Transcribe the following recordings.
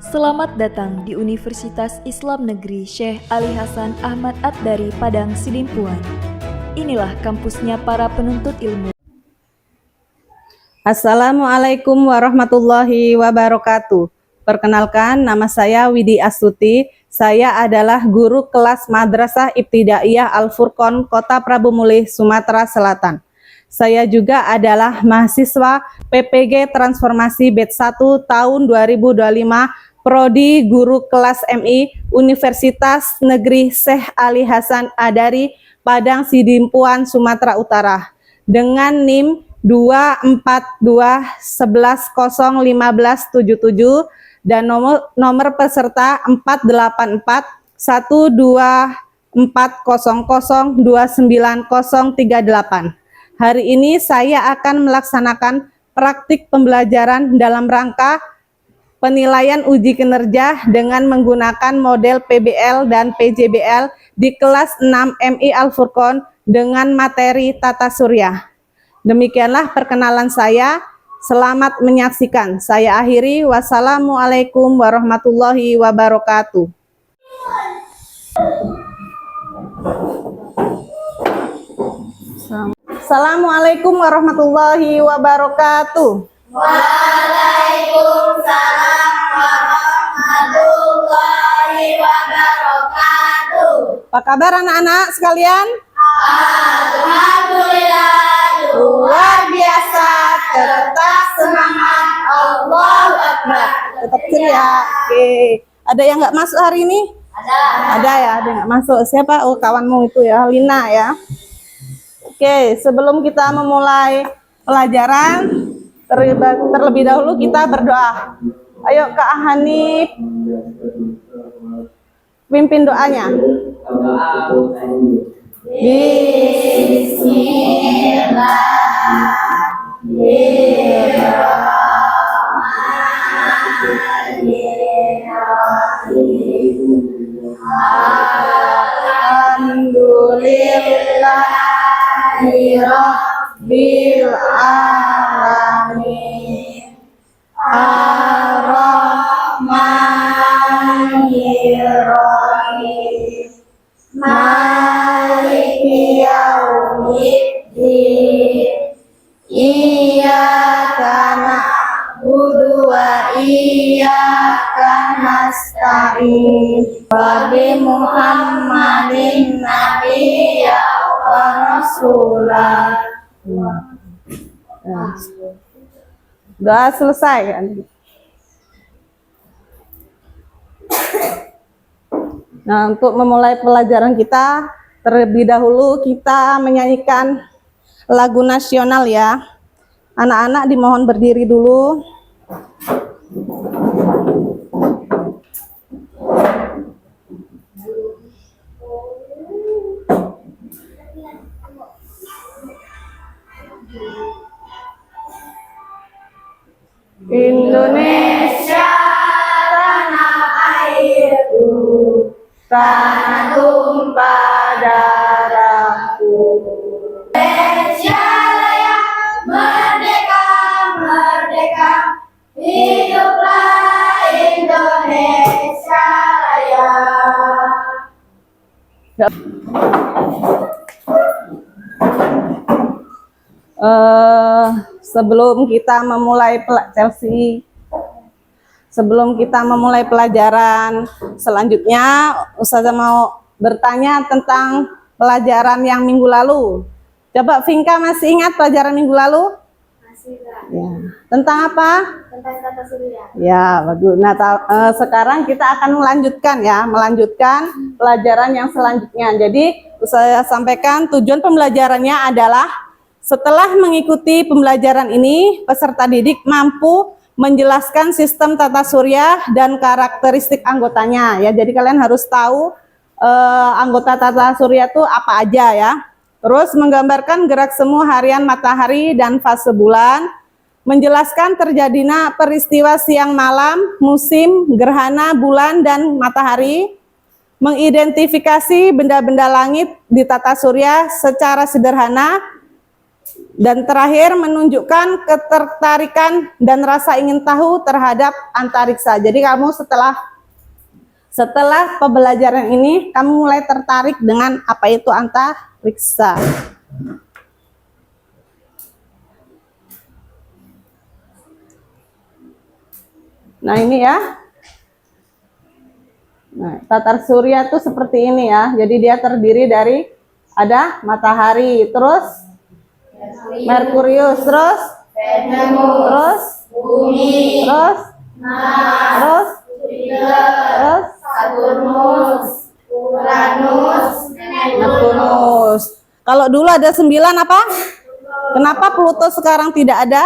Selamat datang di Universitas Islam Negeri Syekh Ali Hasan Ahmad At-Dari Padang Sidimpuan. Inilah kampusnya para penuntut ilmu. Assalamualaikum warahmatullahi wabarakatuh. Perkenalkan, nama saya Widi Astuti. Saya adalah guru kelas Madrasah Ibtidaiyah Al-Furqon, Kota Prabu Mulih, Sumatera Selatan. Saya juga adalah mahasiswa PPG Transformasi Batch 1 tahun 2025, Prodi Guru Kelas MI, Universitas Negeri Syekh Ali Hasan At-Dari, Padang Sidimpuan, Sumatera Utara, dengan NIM 24211001577 dan nomor peserta 4840124002938. Hari ini saya akan melaksanakan praktik pembelajaran dalam rangka penilaian uji kinerja dengan menggunakan model PBL dan PJBL di kelas 6 MI Al-Furqon dengan materi tata surya. Demikianlah perkenalan saya. Selamat menyaksikan. Saya akhiri. Wassalamualaikum warahmatullahi wabarakatuh. Assalamualaikum warahmatullahi wabarakatuh. Waalaikumsalam warahmatullahi wabarakatuh. Apa kabar anak-anak sekalian? Alhamdulillah, luar biasa, tetap semangat, Allahu Akbar. Tetap ceria. Oke. Ada yang nggak masuk hari ini? Ada ya, ada yang nggak masuk. Siapa? Oh, kawanmu itu ya, Lina ya. Oke, sebelum kita memulai pelajaran, terlebih dahulu kita berdoa. Ayo Kak Hanif, pimpin doanya. Alhamdulillahirabbil alamin. Ar-Rahmanir-Rahim. Maliki yaumiddin. Iyyaka na'budu wa iyyaka nasta'in. Wa bi Muhammadin nabiyya wa rasulah. Doa selesai kan? Nah, untuk memulai pelajaran kita, terlebih dahulu kita menyanyikan lagu nasional ya. Anak-anak dimohon berdiri dulu. Indonesia tanah airku, tanah tumpah darahku. Indonesia Raya, merdeka, merdeka, hiduplah Indonesia Raya. Sebelum kita memulai pelajaran selanjutnya, Ustazah mau bertanya tentang pelajaran yang minggu lalu. Coba Vinka masih ingat pelajaran minggu lalu? Masih Kak. Ya. Tentang apa? Tentang tata surya. Ya, bagus. Nah, sekarang kita akan melanjutkan pelajaran yang selanjutnya. Jadi, saya sampaikan tujuan pembelajarannya adalah setelah mengikuti pembelajaran ini, peserta didik mampu menjelaskan sistem tata surya dan karakteristik anggotanya. Ya, jadi kalian harus tahu anggota tata surya itu apa aja ya. Terus menggambarkan gerak semu harian matahari dan fase bulan, menjelaskan terjadinya peristiwa siang malam, musim, gerhana, bulan, dan matahari, mengidentifikasi benda-benda langit di tata surya secara sederhana, Dan terakhir menunjukkan ketertarikan dan rasa ingin tahu terhadap antariksa. Jadi kamu setelah pembelajaran ini kamu mulai tertarik dengan apa itu antariksa. Nah ini ya. Nah, tatar surya itu seperti ini ya. Jadi dia terdiri dari ada matahari, terus Merkurius, terus Venus, terus Bumi, terus Mars, terus Jupiter, terus Saturnus, Uranus, Neptunus. Kalau dulu ada 9 apa? Kenapa Pluto sekarang tidak ada?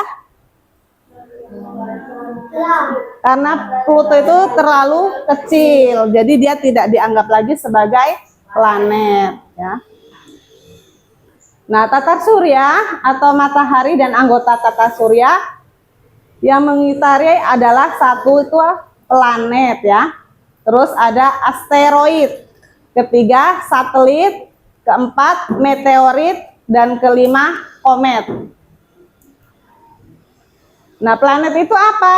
Karena Pluto itu terlalu kecil, jadi dia tidak dianggap lagi sebagai planet ya. Nah, tata surya atau matahari dan anggota tata surya yang mengitari adalah satu itu planet ya. Terus ada asteroid, ketiga satelit, keempat meteorit, dan kelima komet. Nah, planet itu apa?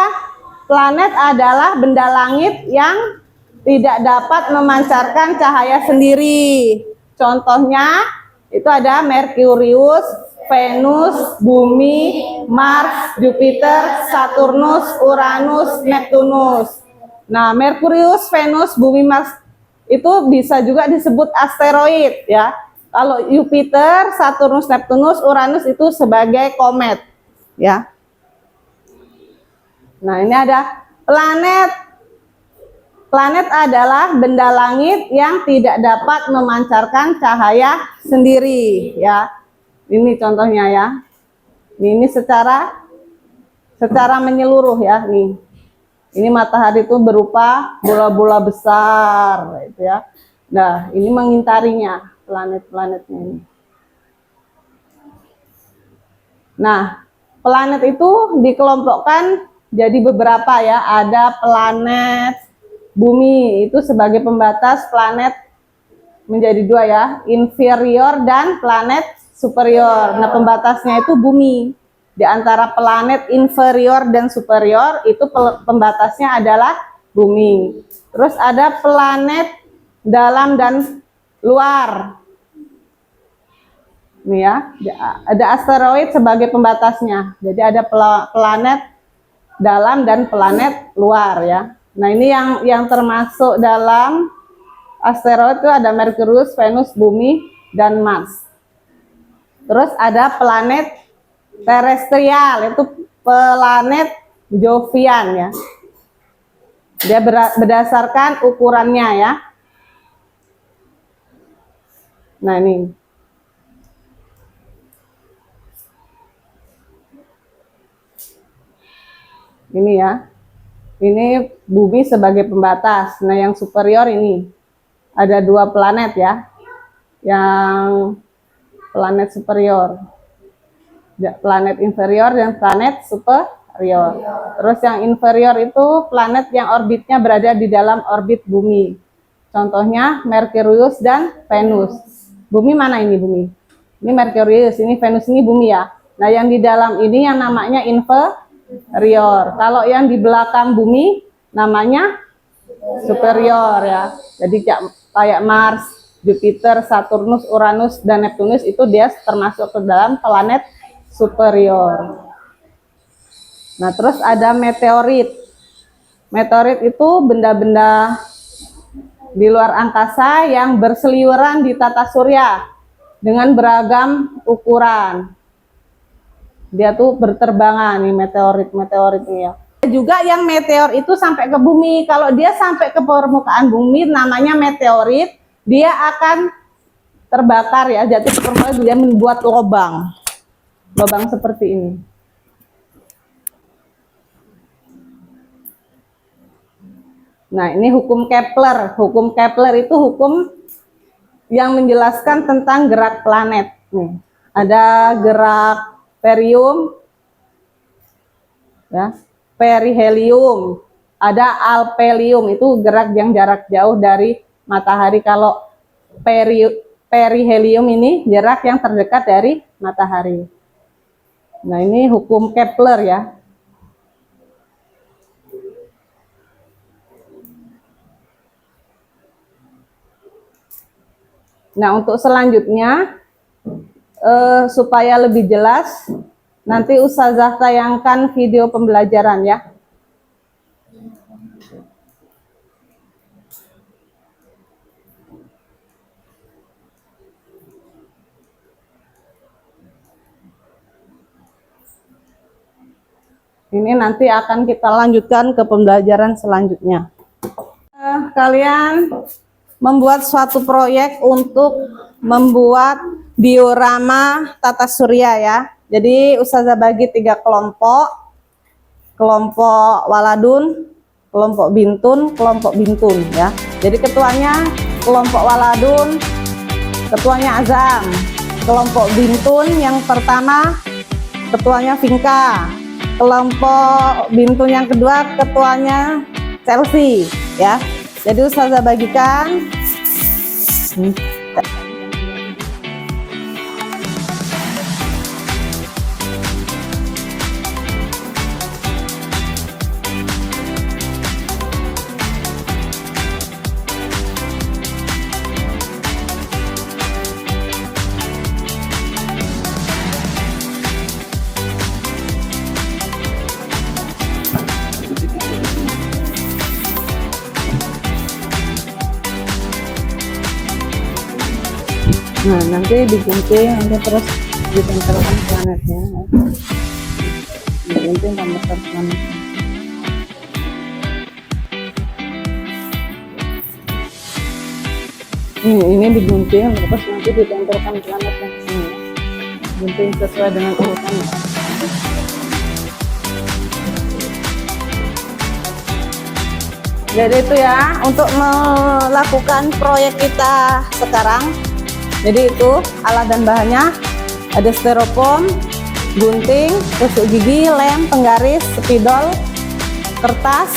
Planet adalah benda langit yang tidak dapat memancarkan cahaya sendiri. Contohnya itu ada Merkurius, Venus, Bumi, Mars, Jupiter, Saturnus, Uranus, Neptunus. Nah, Merkurius, Venus, Bumi, Mars itu bisa juga disebut asteroid ya. Kalau Jupiter, Saturnus, Neptunus, Uranus itu sebagai komet ya. Nah, ini ada planet. Planet adalah benda langit yang tidak dapat memancarkan cahaya sendiri ya. Ini contohnya ya. Ini secara menyeluruh ya nih. Ini matahari itu berupa bola-bola besar gitu ya. Nah, ini mengintarinya planet-planetnya ini. Nah, planet itu dikelompokkan jadi beberapa ya. Ada planet Bumi itu sebagai pembatas planet menjadi dua ya, inferior dan planet superior. Nah, pembatasnya itu Bumi. Di antara planet inferior dan superior itu pembatasnya adalah Bumi. Terus ada planet dalam dan luar. Ini ya, ada asteroid sebagai pembatasnya. Jadi ada planet dalam dan planet luar ya. Nah, ini yang termasuk dalam asteroid itu ada Merkurius, Venus, Bumi, dan Mars. Terus ada planet terestrial, itu planet Jovian ya. Dia berdasarkan ukurannya ya. Nah, ini. Ini ya. Ini Bumi sebagai pembatas. Nah, yang superior ini ada dua planet ya. Yang planet superior, planet inferior dan planet superior. Terus yang inferior itu planet yang orbitnya berada di dalam orbit Bumi. Contohnya Merkurius dan Venus. Bumi mana ini Bumi? Ini Merkurius, ini Venus, ini Bumi ya. Nah, yang di dalam ini yang namanya inferior. Kalau yang di belakang Bumi namanya superior ya. Jadi kayak Mars, Jupiter, Saturnus, Uranus, dan Neptunus itu dia termasuk ke dalam planet superior. Nah, terus ada meteorit. Meteorit itu benda-benda di luar angkasa yang berseliweran di tata surya dengan beragam ukuran. Dia tuh berterbangan nih meteorit ini ya. Juga yang meteor itu sampai ke bumi. Kalau dia sampai ke permukaan bumi namanya meteorit, dia akan terbakar ya. Jadi permukaan dia membuat lubang seperti ini. Nah, ini hukum Kepler. Hukum Kepler itu hukum yang menjelaskan tentang gerak planet. Nih, ada gerak perium, ya, perihelium, ada alphelium, itu gerak yang jarak jauh dari matahari. Kalau perihelium ini jarak yang terdekat dari matahari. Nah, ini hukum Kepler ya. Nah, untuk selanjutnya supaya lebih jelas, nanti Ustazah tayangkan video pembelajaran ya. Ini nanti akan kita lanjutkan ke pembelajaran selanjutnya. Kalian membuat suatu proyek untuk membuat diorama tata surya ya. Jadi Ustazah bagi 3 kelompok. Kelompok waladun, kelompok bintun ya. Jadi ketuanya kelompok waladun, ketuanya Azam. Kelompok bintun yang pertama ketuanya Vinka. Kelompok bintun yang kedua ketuanya Chelsea ya. Jadi Ustazah bagikan nah, nanti digunting, nanti terus ditempelkan planetnya. Digunting tambahkan planetnya. Ini digunting, terus nanti ditempelkan planetnya ke sini. Gunting sesuai dengan urutannya. Jadi itu ya, untuk melakukan proyek kita sekarang. Jadi itu alat dan bahannya ada styrofoam, gunting, tusuk gigi, lem, penggaris, spidol, kertas,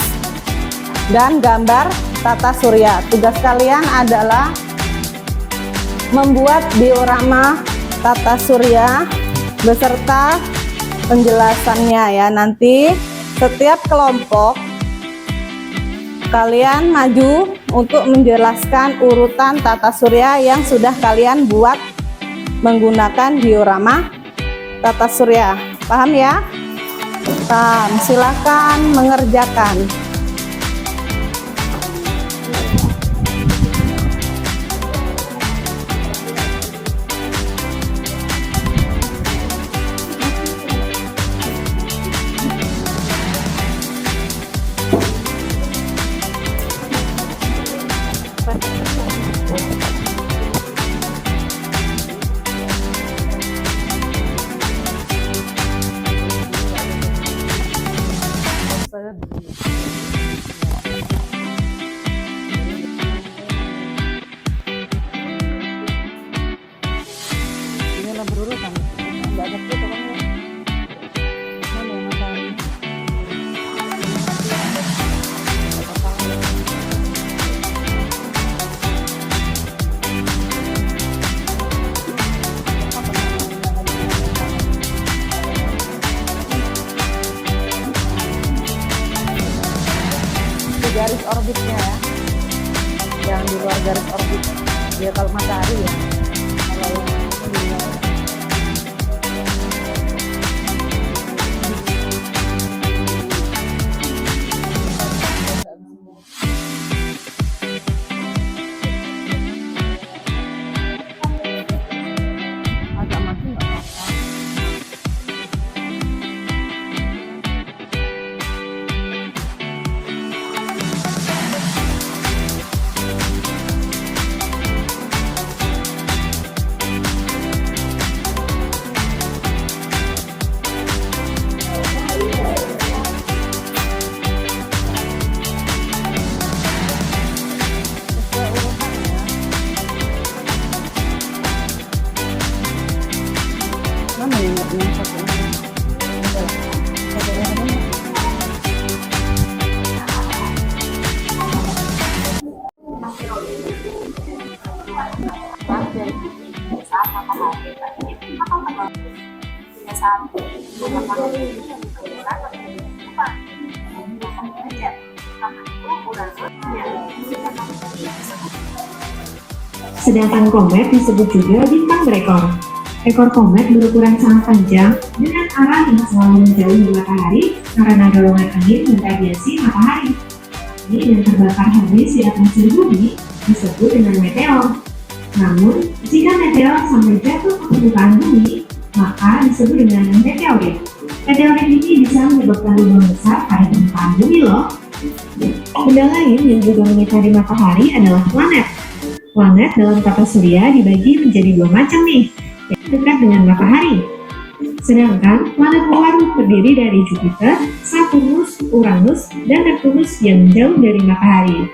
dan gambar tata surya. Tugas kalian adalah membuat diorama tata surya beserta penjelasannya ya. Nanti setiap kelompok kalian maju untuk menjelaskan urutan tata surya yang sudah kalian buat menggunakan diorama tata surya. Paham ya? Paham. Silakan mengerjakan. Inilah berurutan, nggak ada tuh temannya. Mana yang matanya? Itu garis orbitnya ya, yang di luar garis orbit dia kalau matahari ya. Kalau yang ini di luar. Agak mati nggak apa-apa. Mana yang satu? Satu yang mana? Sedangkan komet disebut juga bintang berekor. Ekor komet berukuran sangat panjang dengan arah yang selalu menjauhi matahari karena dorongan angin meradiasi matahari. Ini yang terbakar habis di atmosfer bumi disebut dengan meteor. Namun, jika meteor sampai jatuh ke permukaan bumi, maka disebut dengan meteorit. Meteorit ini bisa menyebabkan lubang besar pada permukaan bumi loh. Benda lain yang juga mengitari matahari adalah planet. Planet dalam tata surya dibagi menjadi dua macam nih, yang dekat dengan matahari. Sedangkan planet luar terdiri dari Jupiter, Saturnus, Uranus, dan Neptunus yang jauh dari matahari.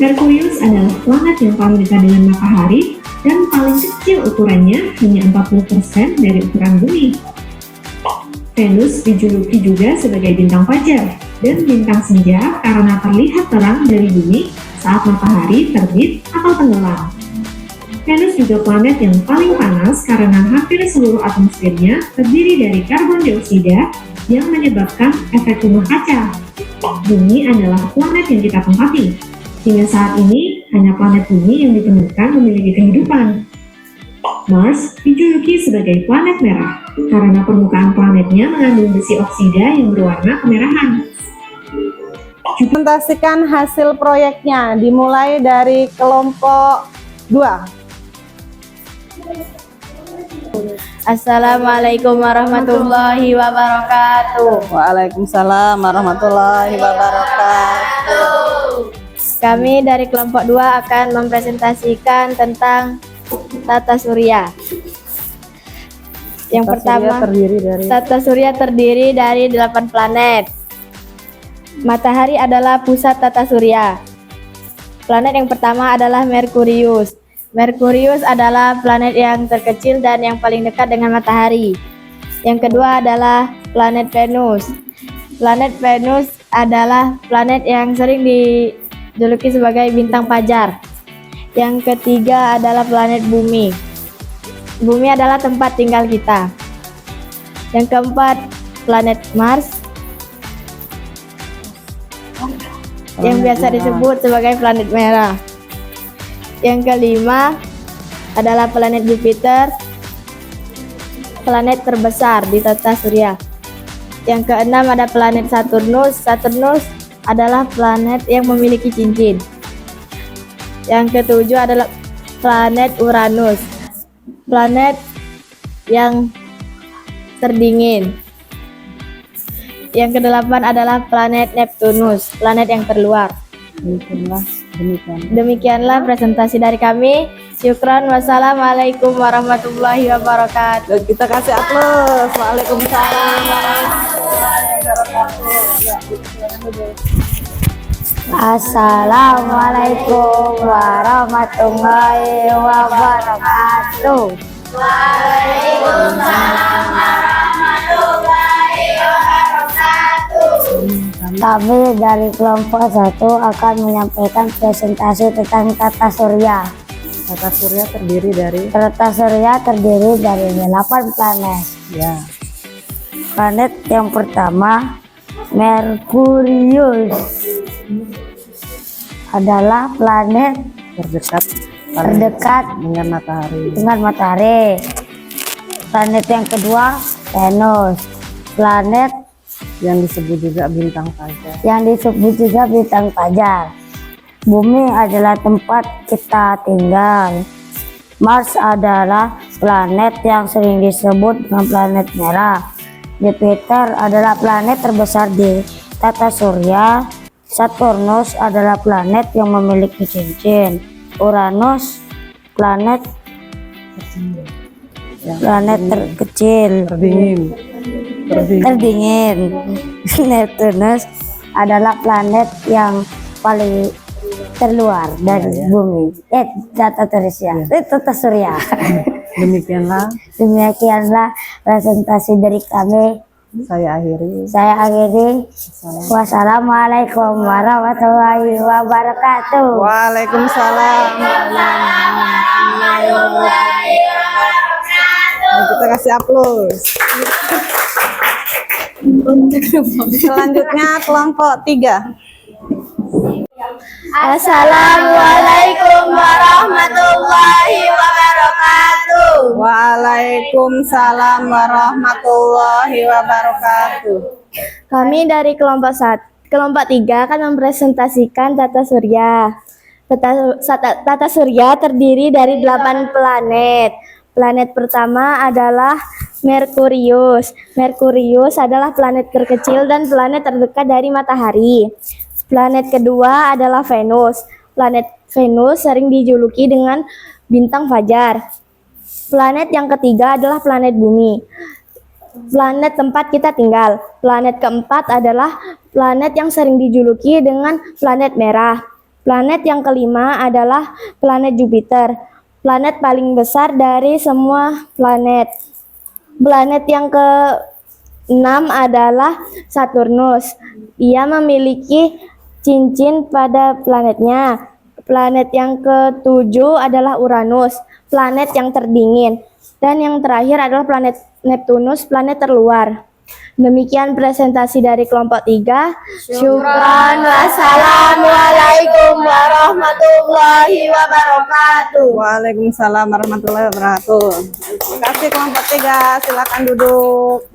Merkurius adalah planet yang paling dekat dengan matahari dan paling kecil ukurannya, hanya 40% dari ukuran bumi. Venus dijuluki juga sebagai bintang fajar dan bintang senja karena terlihat terang dari bumi saat matahari terbit atau tenggelam. Venus juga planet yang paling panas karena hampir seluruh atmosfernya terdiri dari karbon dioksida yang menyebabkan efek rumah kaca. Bumi adalah planet yang kita tempati. Hingga saat ini, hanya planet bumi yang ditemukan memiliki kehidupan. Mars dijuluki sebagai planet merah karena permukaan planetnya mengandung besi oksida yang berwarna kemerahan. Presentasikan hasil proyeknya dimulai dari kelompok 2. Assalamualaikum warahmatullahi wabarakatuh. Waalaikumsalam warahmatullahi wabarakatuh. Kami dari kelompok 2 akan mempresentasikan tentang tata surya. Yang pertama, tata surya terdiri dari 8 planet. Matahari adalah pusat tata surya. Planet yang pertama adalah Merkurius. Merkurius adalah planet yang terkecil dan yang paling dekat dengan matahari. Yang kedua adalah planet Venus. Planet Venus adalah planet yang sering dijuluki sebagai bintang fajar. Yang ketiga adalah planet Bumi. Bumi adalah tempat tinggal kita. Yang keempat, planet Mars, yang biasa disebut sebagai planet merah. Yang kelima adalah planet Jupiter, planet terbesar di tata surya. Yang keenam ada planet Saturnus. Saturnus adalah planet yang memiliki cincin. Yang ketujuh adalah planet Uranus, planet yang terdingin. Yang kedelapan adalah planet Neptunus, planet yang terluar. Demikianlah presentasi dari kami. Syukran. Wassalamualaikum warahmatullahi wabarakatuh. Kita kasih aplaus. Waalaikumsalam warahmatullahi wabarakatuh. Assalamualaikum warahmatullahi wabarakatuh. Waalaikumsalam warahmatullahi wabarakatuh. Kami dari kelompok 1 akan menyampaikan presentasi tentang tata surya. Tata surya terdiri dari 8 planet. ya. Planet yang pertama, Merkurius, adalah planet terdekat dengan matahari. Planet yang kedua, Venus, planet yang disebut juga bintang fajar. Bumi adalah tempat kita tinggal. Mars adalah planet yang sering disebut dengan planet merah. Jupiter adalah planet terbesar di tata surya. Saturnus adalah planet yang memiliki cincin. Uranus planet terkecil, terdingin. Neptunus adalah planet yang paling terluar dari bumi. Tata surya. Demikianlah presentasi dari kami. saya akhiri. Wassalamualaikum warahmatullahi wabarakatuh. Waalaikumsalam warahmatullahi wabarakatuh. Kita kasih aplaus. Selanjutnya kelompok 3. Assalamualaikum warahmatullahi wabarakatuh. Waalaikumsalam warahmatullahi wabarakatuh. Kami dari kelompok 3 akan mempresentasikan tata surya. Tata surya terdiri dari 8 planet. Planet pertama adalah Merkurius. Merkurius adalah planet terkecil dan planet terdekat dari matahari. Planet kedua adalah Venus. Planet Venus sering dijuluki dengan bintang fajar. Planet yang ketiga adalah planet bumi. Planet tempat kita tinggal. Planet keempat adalah planet yang sering dijuluki dengan planet merah. Planet yang kelima adalah planet Jupiter. Planet paling besar dari semua planet. Planet yang ke-6 adalah Saturnus. Ia memiliki cincin pada planetnya. Planet yang ke-7 adalah Uranus, planet yang terdingin. Dan yang terakhir adalah planet Neptunus, planet terluar. Demikian presentasi dari kelompok 3. Syukran. Wassalamualaikum warahmatullahi wabarakatuh. Waalaikumsalam warahmatullahi wabarakatuh. Terima kasih kelompok 3. Silakan duduk.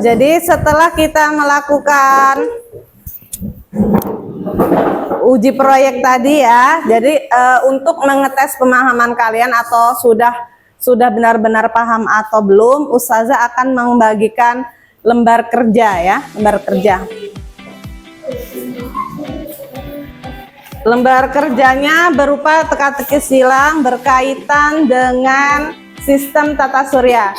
Jadi setelah kita melakukan uji proyek tadi ya, jadi untuk mengetes pemahaman kalian atau sudah benar-benar paham atau belum, Ustazah akan membagikan lembar kerja ya, lembar kerja. Lembar kerjanya berupa teka-teki silang berkaitan dengan sistem tata surya.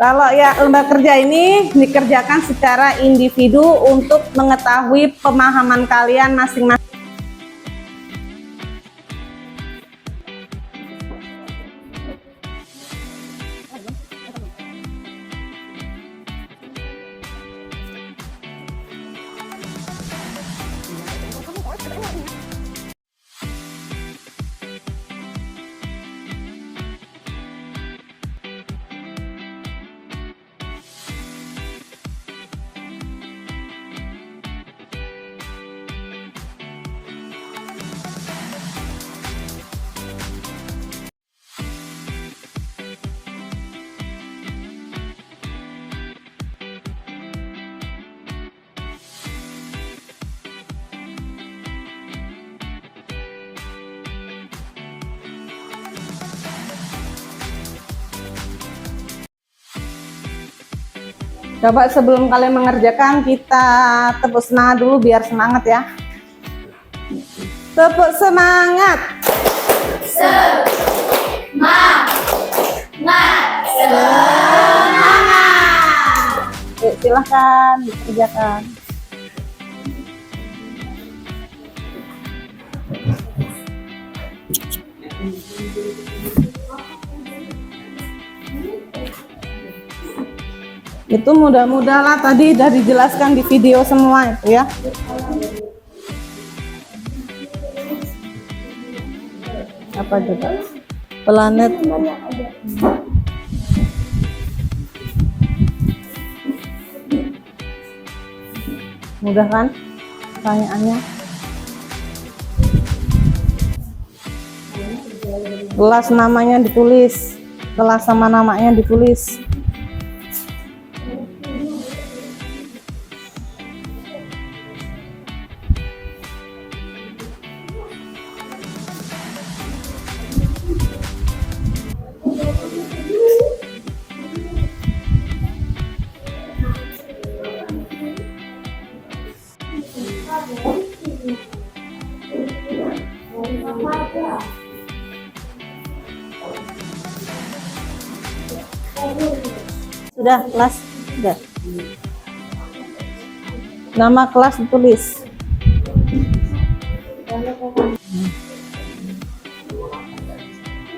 Kalau ya lembar kerja ini dikerjakan secara individu untuk mengetahui pemahaman kalian masing-masing. Coba sebelum kalian mengerjakan, kita tepuk semangat dulu biar semangat ya. Tepuk semangat. Semangat. Yuk, silahkan dikerjakan. Itu mudah-mudahlah tadi sudah dijelaskan di video semua itu ya. Apa juga? Planet. Mudah kan pertanyaannya? Kelas namanya ditulis, kelas sama namanya ditulis. Sudah, kelas sudah. Nama kelas ditulis.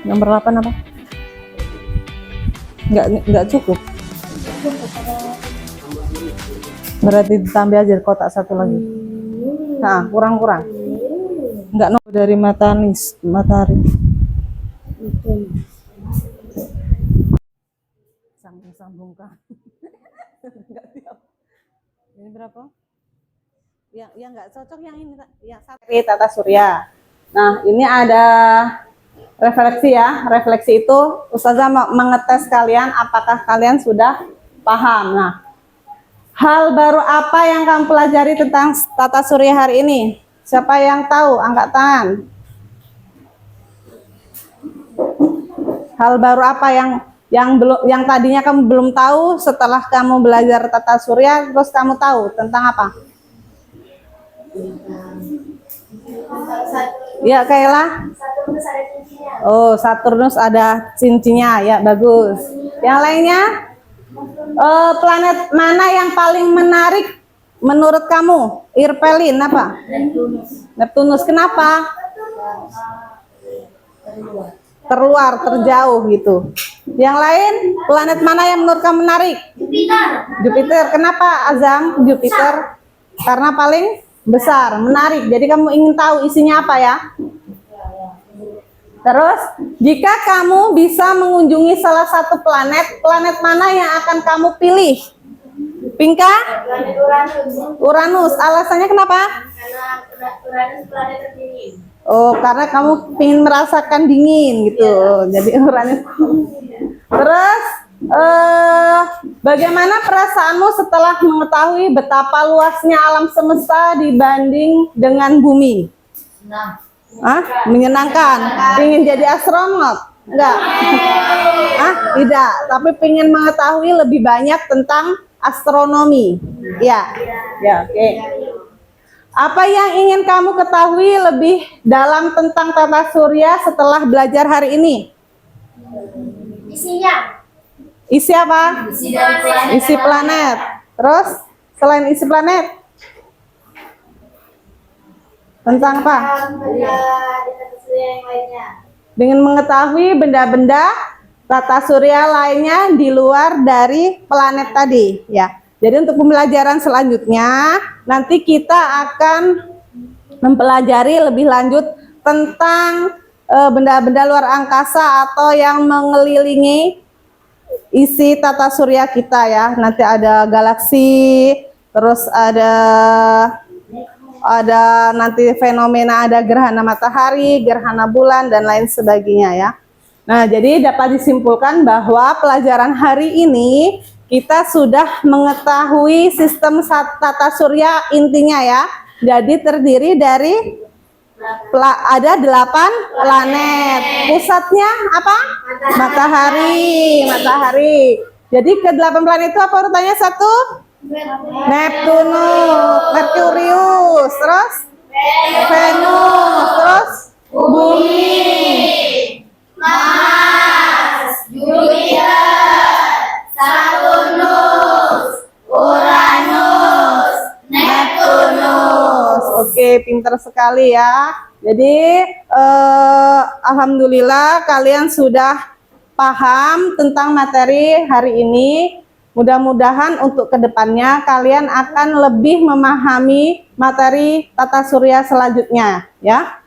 Nomor 8 apa? Enggak cukup. Berarti ditambah aja kotak satu lagi. Nah, kurang. Enggak dari matahari. Sambung-sambungkan. Enggak siap. Ini berapa? Yang nggak cocok yang ini, yang satu. Tata surya. Nah, ini ada refleksi ya. Refleksi itu Ustazah mengetes kalian apakah kalian sudah paham. Nah, hal baru apa yang kamu pelajari tentang tata surya hari ini? Siapa yang tahu? Angkat tangan. Hal baru apa yang tadinya kamu belum tahu setelah kamu belajar tata surya terus kamu tahu tentang apa? Ya, Kayla. Saturnus ada cincinnya. Oh, Saturnus ada cincinnya. Ya, bagus. Yang lainnya? Planet mana yang paling menarik menurut kamu? Irpelin apa? Neptunus. Kenapa? Terluar, terjauh gitu. Yang lain, planet mana yang menurut kamu menarik? Jupiter. Kenapa, Azam? Jupiter? Karena paling besar, menarik. Jadi kamu ingin tahu isinya apa ya? Terus, jika kamu bisa mengunjungi salah satu planet, planet mana yang akan kamu pilih? Pinka? Planet Uranus. Uranus. Alasannya kenapa? Karena Uranus planet terdingin. Oh, karena kamu ingin merasakan dingin gitu. Jadi Uranus. Terus, bagaimana perasaanmu setelah mengetahui betapa luasnya alam semesta dibanding dengan bumi? Hah? Menyenangkan. Ingin jadi astronot? Enggak. Hah? Tidak. Tapi ingin mengetahui lebih banyak tentang astronomi. Ya. Ya, oke. Apa yang ingin kamu ketahui lebih dalam tentang tata surya setelah belajar hari ini? Isinya. Isi apa? Isi planet. Terus selain isi planet? Tentang apa? Benda di tata surya yang lainnya. Dengan mengetahui benda-benda tata surya lainnya di luar dari planet tadi, ya. Jadi untuk pembelajaran selanjutnya nanti kita akan mempelajari lebih lanjut tentang benda-benda luar angkasa atau yang mengelilingi isi tata surya kita ya. Nanti ada galaksi, terus ada nanti fenomena, ada gerhana matahari, gerhana bulan, dan lain sebagainya ya. Nah, jadi dapat disimpulkan bahwa pelajaran hari ini kita sudah mengetahui sistem tata surya intinya ya. Jadi terdiri dari ada 8 planet. Pusatnya apa? Matahari. Jadi ke-8 planet itu apa urutannya? 1? Neptunus, Merkurius, terus Venus, terus Bumi, Mars, Jupiter, Saturnus, Uranus, Neptunus. Oke, pintar sekali ya. Jadi alhamdulillah kalian sudah paham tentang materi hari ini. Mudah-mudahan untuk kedepannya kalian akan lebih memahami materi tata surya selanjutnya ya.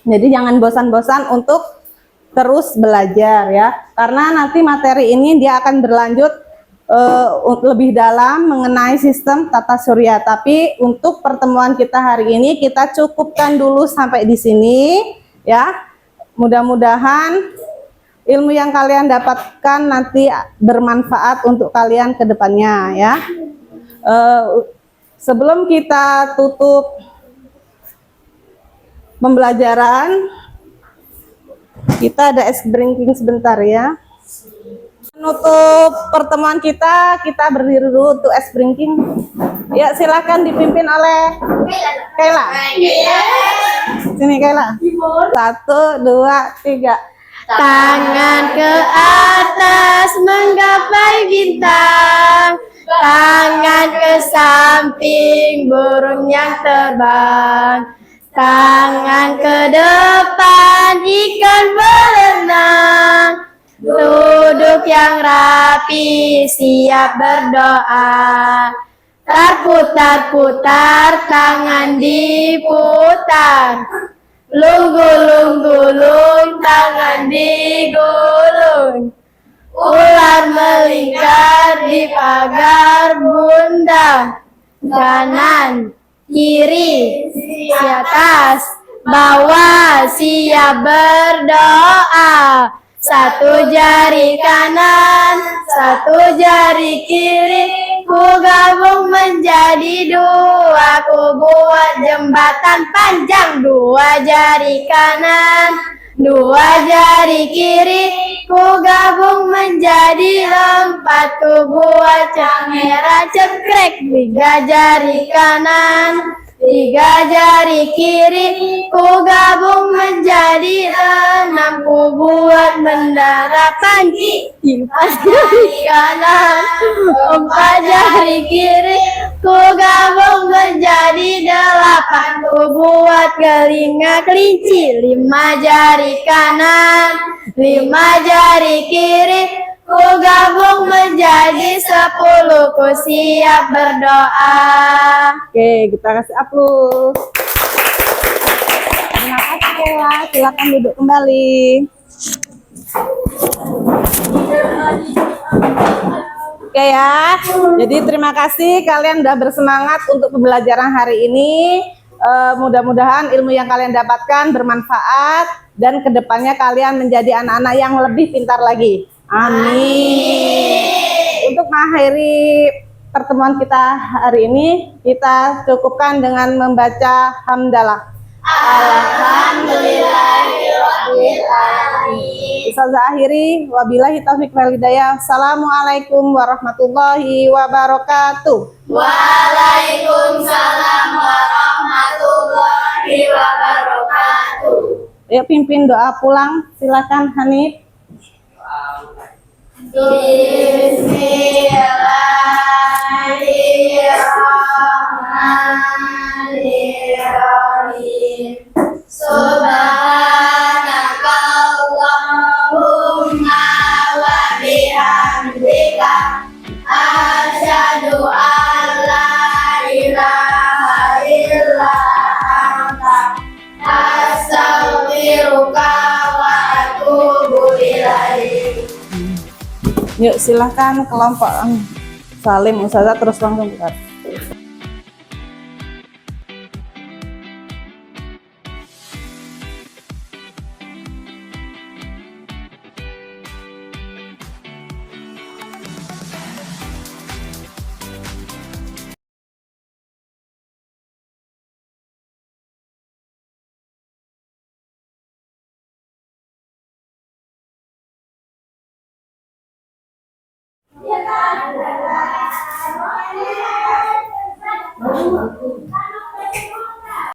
Jadi jangan bosan-bosan untuk terus belajar ya. Karena nanti materi ini dia akan berlanjut lebih dalam mengenai sistem tata surya. Tapi untuk pertemuan kita hari ini kita cukupkan dulu sampai di sini ya. Mudah-mudahan ilmu yang kalian dapatkan nanti bermanfaat untuk kalian ke depannya ya. Sebelum kita tutup pembelajaran, kita ada ice breaking sebentar ya. Menutup pertemuan kita berdiri dulu untuk ice breaking. Ya, silakan dipimpin oleh Kayla. Sini Kayla. 1, 2, 3. Tangan ke atas menggapai bintang, tangan ke samping burung yang terbang, tangan ke depan ikan berenang, duduk yang rapi siap berdoa, terputar-putar tangan diputar, Gulung-gulung tangan digulung. Ular melingkar di pagar bunda. Kanan, kiri, di atas, bawah, siap berdoa. Satu jari kanan, satu jari kiri, ku gabung menjadi dua, ku buat jembatan panjang. Dua jari kanan, dua jari kiri, ku gabung menjadi empat, ku buat kamera cekrek. Tiga jari kanan, tiga jari kiri, ku gabung menjadi enam, ku buat bendera panji. Empat jari kanan, empat jari kiri, ku gabung menjadi delapan, ku buat telinga kelinci. Lima jari kanan, lima jari kiri, ku gabung menjadi 10, ku siap berdoa. Oke, kita kasih aplaus. Terima kasih Kela, silakan duduk kembali. Oke ya, jadi terima kasih kalian udah bersemangat untuk pembelajaran hari ini. Mudah-mudahan ilmu yang kalian dapatkan bermanfaat dan kedepannya kalian menjadi anak-anak yang lebih pintar lagi. Amin. Untuk mengakhiri pertemuan kita hari ini, kita cukupkan dengan membaca hamdalah. Alhamdulillahirabbil alamin. Ustazah akhiri, wabillahi taufiq wal hidayah. Assalamualaikum warahmatullahi wabarakatuh. Waalaikumsalam warahmatullahi wabarakatuh. Ayo pimpin doa pulang, silakan Hanif. Bismillahirrahmanirrahim. Subhanakallahumma wa bihamdika asyhadu an la ilaha illa anta astaghfiruka wa atubu ilaik. Yuk silahkan kelompok Salim Ustazah terus langsung buka.